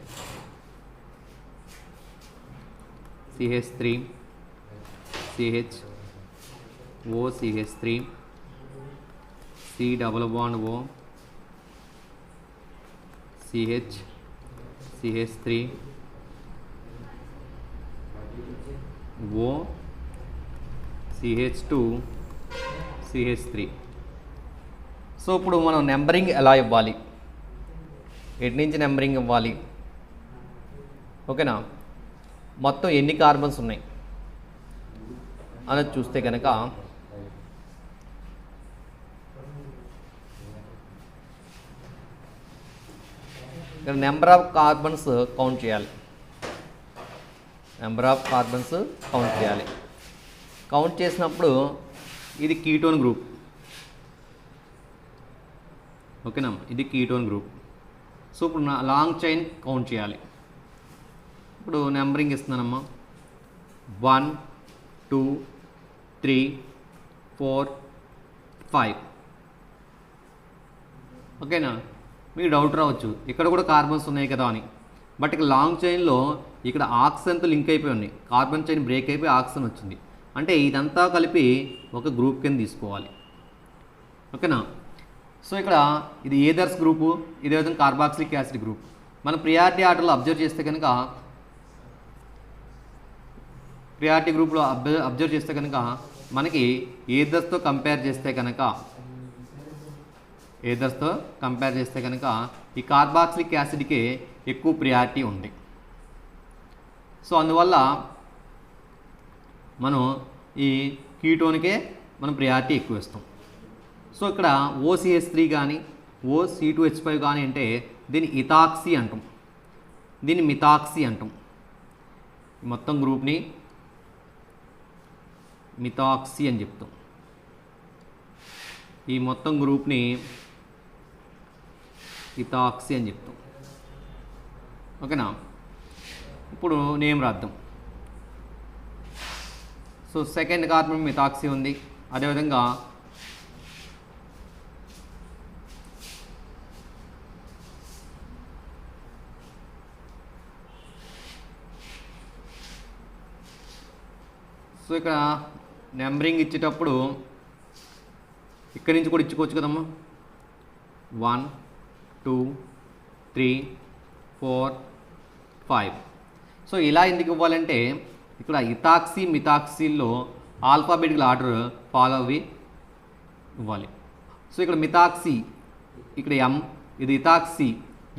CH3 CH O CH3 C double bond O CH CH3 O CH2 CH3. So ఇప్పుడు మనం నెంబరింగ్ ఎలా ఇవ్వాలి, ఎటు నుంచి నెంబరింగ్ ఇవ్వాలి? ఓకేనా? మొత్తం ఎన్ని కార్బన్స్ ఉన్నాయి అనేది చూస్తే కనుక ఇక్కడ నెంబర్ ఆఫ్ కార్బన్స్ కౌంట్ చేయాలి. కౌంట్ చేసినప్పుడు ఇది కీటోన్ గ్రూప్. ఓకేనా? ఇది కీటోన్ గ్రూప్. సో ఇప్పుడు నా లాంగ్ చైన్ కౌంట్ చేయాలి. ఇప్పుడు నెంబరింగ్ ఇస్తున్నానమ్మా. 1 2 3 4 5. ఓకేనా? మీకు డౌట్ రావచ్చు ఇక్కడ కూడా కార్బన్స్ ఉన్నాయి కదా అని. బట్ ఇక్కడ లాంగ్ చైన్లో ఇక్కడ ఆక్సిజన్తో లింక్ అయిపోయి ఉన్నాయి, కార్బన్ చైన్ బ్రేక్ అయిపోయి ఆక్సిజన్ వచ్చింది. అంటే ఇదంతా కలిపి ఒక గ్రూప్ కింద తీసుకోవాలి. ఓకేనా? సో ఇక్కడ ఇది ఏదర్స్ గ్రూపు, ఇదే విధంగా కార్బాక్సిలిక్ యాసిడ్ గ్రూప్. మనం ప్రియారిటీ ఆర్డర్లో అబ్జర్వ్ చేస్తే కనుక ప్రియారిటీ గ్రూప్లో అబ్జర్వ్ చేస్తే కనుక మనకి ఏదర్స్తో కంపేర్ చేస్తే కనుక ఈ కార్బాక్సిలిక్ యాసిడ్కి ఎక్కువ ప్రియారిటీ ఉంది. సో అందువల్ల మనం ఈ కీటోన్కే మనం ప్రియారిటీ ఎక్కువ ఇస్తాం. సో ఇక్కడ OCH3 కానీ OC2H5 కానీ అంటే దీన్ని ఇథాక్సీ అంటాం. దీన్ని మిథాక్సీ అంటాం. మొత్తం గ్రూప్ని మిథాక్సీ అని చెప్తాం. ఈ మొత్తం గ్రూప్ని మిథాక్సీ అని చెప్తాం. ఓకేనా? ఇప్పుడు నేమ్ రాద్దాం. సో సెకండ్ కార్బన్ మిథాక్సీ ఉంది. అదేవిధంగా సో ఇక్కడ నెంబరింగ్ ఇచ్చేటప్పుడు ఇక్కడి నుంచి కూడా ఇచ్చుకోవచ్చు కదమ్మా. 1 2 3 4 5. సో ఇలా ఎందుకు ఇవ్వాలంటే ఇక్కడ ఇథాక్సీ మిథాక్సీల్లో ఆల్ఫాబెటికల్ ఆర్డర్ ఫాలో అవి ఇవ్వాలి. సో ఇక్కడ మిథాక్సీ, ఇక్కడ ఎం, ఇది ఇథాక్సీ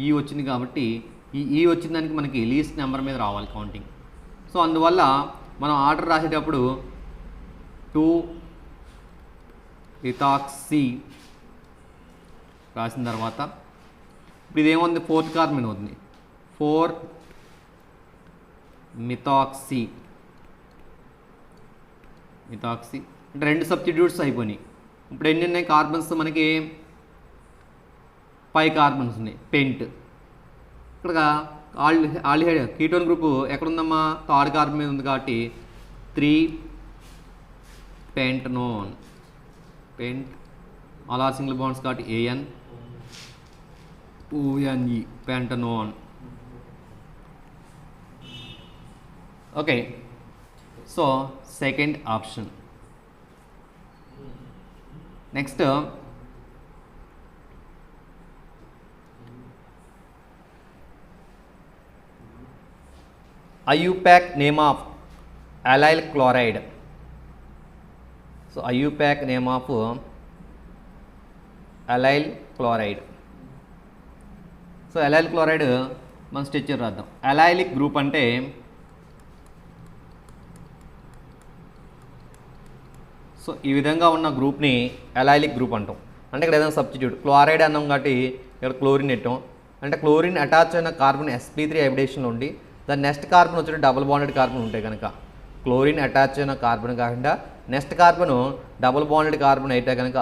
ఈ వచ్చింది కాబట్టి ఈ వచ్చిన దానికి మనకి లీస్ట్ నెంబర్ మీద రావాలి కౌంటింగ్. సో అందువల్ల మనం ఆర్డర్ రాసేటప్పుడు 2 ఇథాక్సీ రాసిన తర్వాత ఇప్పుడు ఇదేముంది, 4th కార్బన్ అవుతుంది. 4 మిథాక్సీ అంటే 2 సబ్స్టిట్యూట్స్ అయిపోయినాయి. ఇప్పుడు ఎన్ని ఉన్నాయి కార్బన్స్, మనకి 5 కార్బన్స్ ఉన్నాయి. పెంట్, ఇక్కడ ఆల్డిహైడ్ కీటోన్ గ్రూపు ఎక్కడుందమ్మా, 3rd కార్బన్ మీద ఉంది కాబట్టి 3 pentanone. Pent all are single bonds కాబట్టి AN ONE pentanone. Okay, so second option. Next IUPAC name of allyl chloride. So IUPAC name of allyl chloride. So allyl chloride మనం స్ట్రక్చర్ రాద్దాం. అలైలిక్ గ్రూప్ అంటే సో ఈ విధంగా ఉన్న గ్రూప్ని అలైలిక్ గ్రూప్ అంటాం. అంటే ఇక్కడ ఏదైనా సబ్స్టిట్యూట్ క్లోరైడ్ అన్నాం కాబట్టి ఇక్కడ క్లోరిన్ పెట్టాం. అంటే క్లోరిన్ అటాచ్ అయిన కార్బన్ sp3 హైబ్రిడేషన్లో ఉండి దాని నెక్స్ట్ కార్బన్ వచ్చి డబుల్ బాండెడ్ కార్బన్ ఉంటాయి కనుక క్లోరిన్ అటాచ్ అయిన కార్బన్ కాకుండా next carbon double bonded carbon అయితే కనుక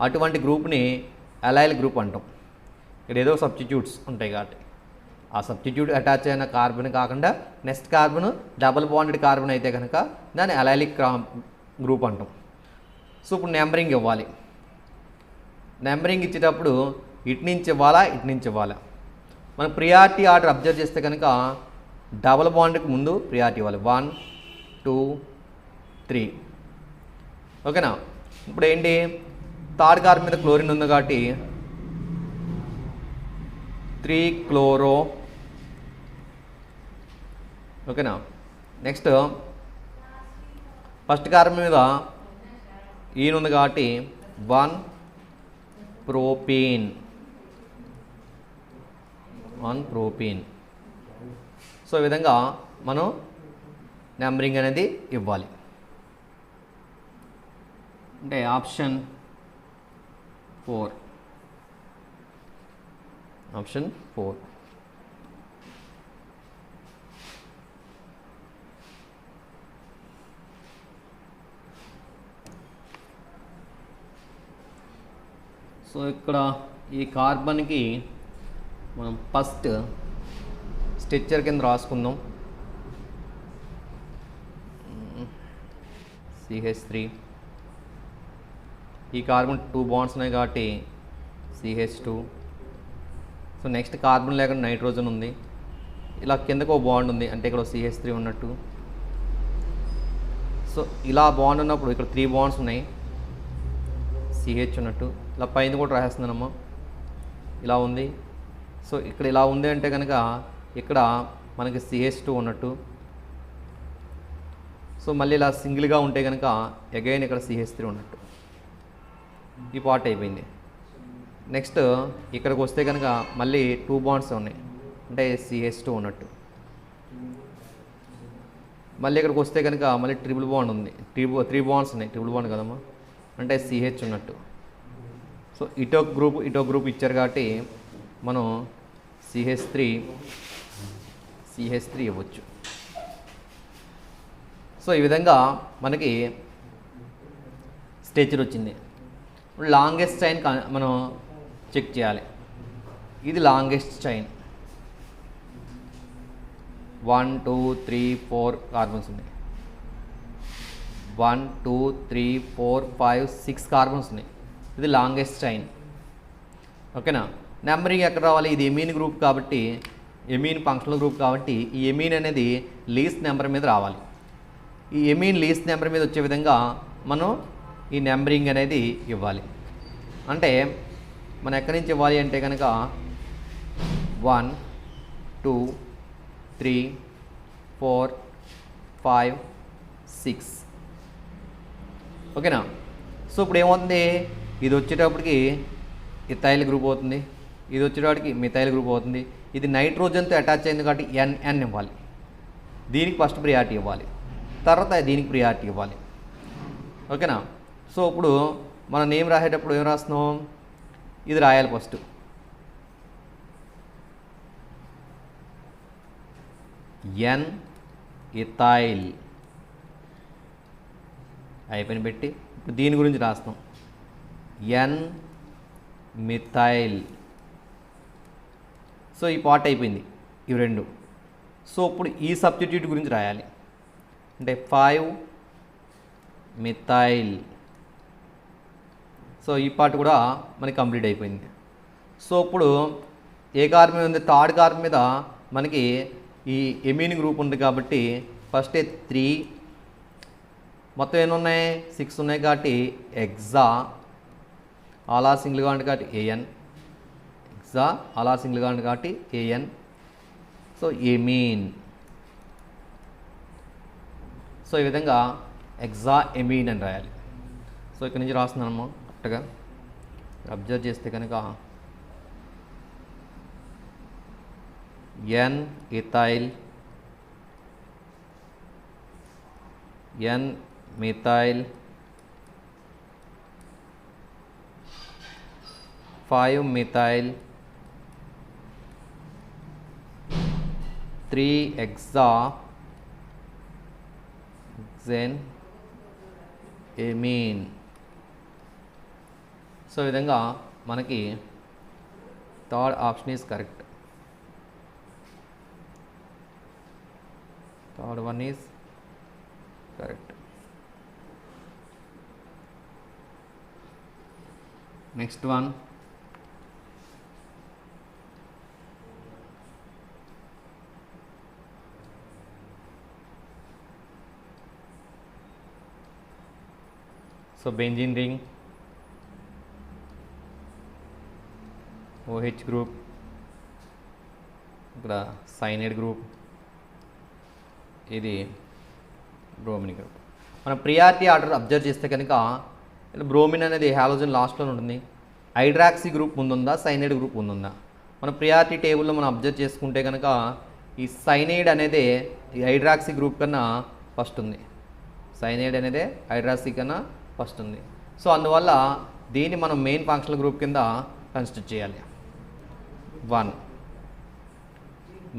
అటువంటి గ్రూప్ని అలైల్ గ్రూప్ అంటాం. ఇక్కడ ఏదో సబ్స్టిట్యూట్స్ ఉంటాయి కాబట్టి ఆ సబ్స్టిట్యూట్ అటాచ్ అయిన కార్బన్ కాకుండా next carbon double bonded carbon అయితే కనుక దాన్ని అలైలిక్ గ్రూప్ అంటాం. సో ఇప్పుడు నెంబరింగ్ ఇవ్వాలి. నెంబరింగ్ ఇచ్చేటప్పుడు ఇటు నుంచి ఇవ్వాలా, ఇటు నుంచి ఇవ్వాలా. మనం ప్రియారిటీ ఆర్డర్ అబ్జర్వ్ చేస్తే కనుక డబుల్ బాండ్కి ముందు ప్రియారిటీ ఇవ్వాలి. 1 2 3. ఓకేనా? ఇప్పుడు ఏంటి, 3rd కార్బన్ మీద క్లోరిన్ ఉంది కాబట్టి 3 క్లోరో. ఓకేనా? నెక్స్ట్ ఫస్ట్ కార్బన్ మీద ఈయన ఉంది కాబట్టి 1 ప్రోపీన్. సో ఈ విధంగా మనం నెంబరింగ్ అనేది ఇవ్వాలి. అంటే ఆప్షన్ 4. సో ఇక్కడ ఈ కార్బన్కి మనం ఫస్ట్ స్ట్రక్చర్ కింద రాసుకుందాం. CH3. ఈ కార్బన్ 2 బాండ్స్ ఉన్నాయి కాబట్టి CH2. సో నెక్స్ట్ కార్బన్ లేకుండా నైట్రోజన్ ఉంది. ఇలా కిందకు ఒక బాండ్ ఉంది అంటే ఇక్కడ CH3 ఉన్నట్టు. సో ఇలా బాండ్ ఉన్నప్పుడు ఇక్కడ 3 బాండ్స్ ఉన్నాయి, CH ఉన్నట్టు. ఇలా పైన కూడా రాసేస్తున్నానమ్మా, ఇలా ఉంది. సో ఇక్కడ ఇలా ఉంది అంటే కనుక ఇక్కడ మనకి CH2 ఉన్నట్టు. సో మళ్ళీ ఇలా సింగిల్గా ఉంటే కనుక అగైన్ ఇక్కడ CH3 ఉన్నట్టు. ఈ పార్ట్ అయిపోయింది. నెక్స్ట్ ఇక్కడికి వస్తే కనుక మళ్ళీ 2 బాండ్స్ ఉన్నాయి అంటే CH2 ఉన్నట్టు. మళ్ళీ ఇక్కడికి వస్తే కనుక మళ్ళీ ట్రిపుల్ బాండ్ ఉంది, 3 బాండ్స్ ఉన్నాయి, ట్రిపుల్ బాండ్ కదమ్మా అంటే CH ఉన్నట్టు. సో ఇటో గ్రూప్ ఇచ్చారు కాబట్టి మనం CH3 CH3 ఇవ్వచ్చు. సో ఈ విధంగా మనకి స్ట్రక్చర్ వచ్చింది. ఇప్పుడు లాంగెస్ట్ చైన్ మనం చెక్ చేయాలి. ఇది లాంగెస్ట్ చైన్ 1 2 3 4 కార్బన్స్ ఉన్నాయి. 1 2 3 4 5 6 కార్బన్స్ ఉన్నాయి. ఇది లాంగెస్ట్ చైన్. ఓకేనా. నెంబరింగ్ ఎక్కడ రావాలి? ఇది ఎమీన్ గ్రూప్ కాబట్టి, ఎమీన్ ఫంక్షనల్ గ్రూప్ కాబట్టి ఈ ఎమీన్ అనేది లీస్ట్ నెంబర్ మీద రావాలి. ఈ ఎమీన్ లీస్ట్ నెంబర్ మీద వచ్చే విధంగా మనం ఈ నెంబరింగ్ అనేది ఇవ్వాలి. అంటే మనం ఎక్కడి నుంచి ఇవ్వాలి అంటే కనుక 1 2 3 4 5 6. ఓకేనా. సో ఇప్పుడు ఏమవుతుంది? ఇది వచ్చేటప్పటికి ఇథైల్ గ్రూప్ అవుతుంది, ఇది వచ్చేటప్పటికి మిథైల్ గ్రూప్ అవుతుంది. ఇది నైట్రోజన్తో అటాచ్ అయింది కాబట్టి NN ఇవ్వాలి. దీనికి ఫస్ట్ ప్రియారిటీ ఇవ్వాలి, తర్వాత దీనికి ప్రియారిటీ ఇవ్వాలి. ఓకేనా. సో ఇప్పుడు మనం నేమ్ రాసేటప్పుడు ఏం రాస్తున్నాం? ఇది రాయాలి ఫస్ట్. N ఇథైల్ అయిపోయిన పెట్టి ఇప్పుడు దీని గురించి రాస్తాం. N methyl. సో ఈ పార్ట్ అయిపోయింది, ఇవి రెండు. సో ఇప్పుడు ఈ సబ్స్టిట్యూట్ గురించి రాయాలి. అంటే 5 మిథైల్. సో ఈ పార్ట్ కూడా మనకి కంప్లీట్ అయిపోయింది. సో ఇప్పుడు ఏ కార్బన్ మీద ఉంది? థర్డ్ కార్బన్ మీద మనకి ఈ ఎమీన్ గ్రూప్ ఉంది కాబట్టి ఫస్ట్ 3, మొత్తం ఎన్ని ఉన్నాయి? 6 ఉన్నాయి కాబట్టి ఎగ్జా, అలా సింగిల్గా ఉంది కాబట్టి AN, ఎగ్జా అలా సింగిల్గా ఉంది కాబట్టి AN. So amine. సో ఈ విధంగా ఎగ్జా ఎమీన్ అని రాయాలి. సో ఇక్కడ నుంచి రాస్తున్నాము కరెక్ట్గా. అబ్జర్వ్ చేస్తే కనుక N ethyl, N methyl, 5 methyl, 3 hexanamine. So ఈ విధంగా మనకి third option is correct. Third one is correct. Next one, so benzene ring, OH group, ఇక్కడ సైనైడ్ గ్రూప్, ఇది బ్రోమిన్ గ్రూప్. మనం ప్రియారిటీ ఆర్డర్ అబ్జర్వ్ చేస్తే కనుక బ్రోమిన్ అనేది హాలోజన్ లాస్ట్లో ఉంటుంది. హైడ్రాక్సీ గ్రూప్ ముందుందా, సైనైడ్ గ్రూప్ ముందుందా? మన ప్రియారిటీ టేబుల్లో మనం అబ్జర్వ్ చేసుకుంటే కనుక ఈ సైనైడ్ అనేది ఈ హైడ్రాక్సీ గ్రూప్ కన్నా ఫస్ట్ ఉంది. సైనైడ్ అనేది హైడ్రాక్సీ కన్నా ఫస్ట్ ఉంది. సో అందువల్ల దీన్ని మనం మెయిన్ ఫంక్షనల్ గ్రూప్ కింద కన్సిడర్ చేయాలి. 1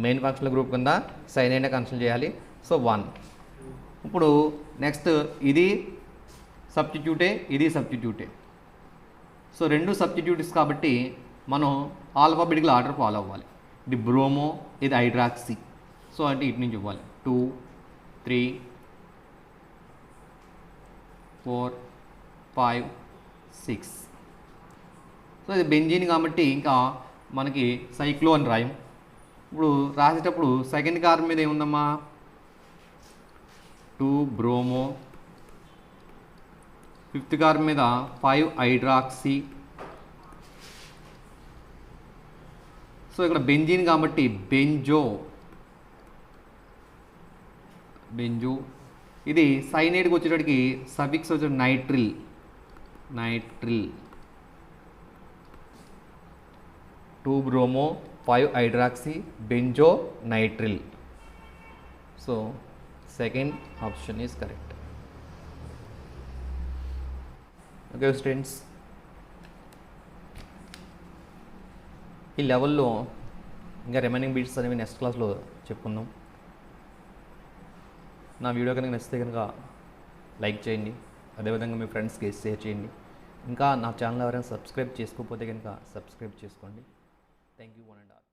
మెయిన్ ఫంక్షనల్ గ్రూప్ కింద సైనైడ్ కన్సిడర్ చేయాలి. సో 1. ఇప్పుడు నెక్స్ట్ ఇది సబ్స్టిట్యూటే, ఇది సబ్స్టిట్యూటే. సో రెండు సబ్స్టిట్యూట్స్ కాబట్టి మనం ఆల్ఫాబెటికల్ ఆర్డర్ ఫాలో అవ్వాలి. ఇది బ్రోమో, ఇది హైడ్రాక్సీ. సో అంటే ఇటు నుంచి ఇవ్వాలి 2 3 4 5 6. సో ఇది బెంజీన్ కాబట్టి ఇంకా మనకి సైక్లో అని రాయం. ఇప్పుడు రాసేటప్పుడు సెకండ్ కార్బన్ మీద ఏముందమ్మా? 2 బ్రోమో, ఫిఫ్త్ కార్బన్ మీద 5 హైడ్రాక్సీ. సో ఇక్కడ బెంజీన్ కాబట్టి బెంజో. ఇది సైనైడ్కి వచ్చేటప్పటికి సఫిక్స్ వచ్చే nitrile. 2 bromo 5 hydroxy benzonitrile. So second option is correct. Okay students, ఈ లెవెల్లో ఇంకా రిమైనింగ్ బీట్స్ అనేవి నెక్స్ట్ క్లాస్లో చెప్పుకుందాం. నా వీడియో కనుక నచ్చితే కనుక లైక్ చేయండి, అదేవిధంగా మీ ఫ్రెండ్స్కి షేర్ చేయండి. ఇంకా నా ఛానల్ ఎవరైనా సబ్స్క్రైబ్ చేసుకోకపోతే కనుక సబ్స్క్రైబ్ చేసుకోండి. Thank you one and all.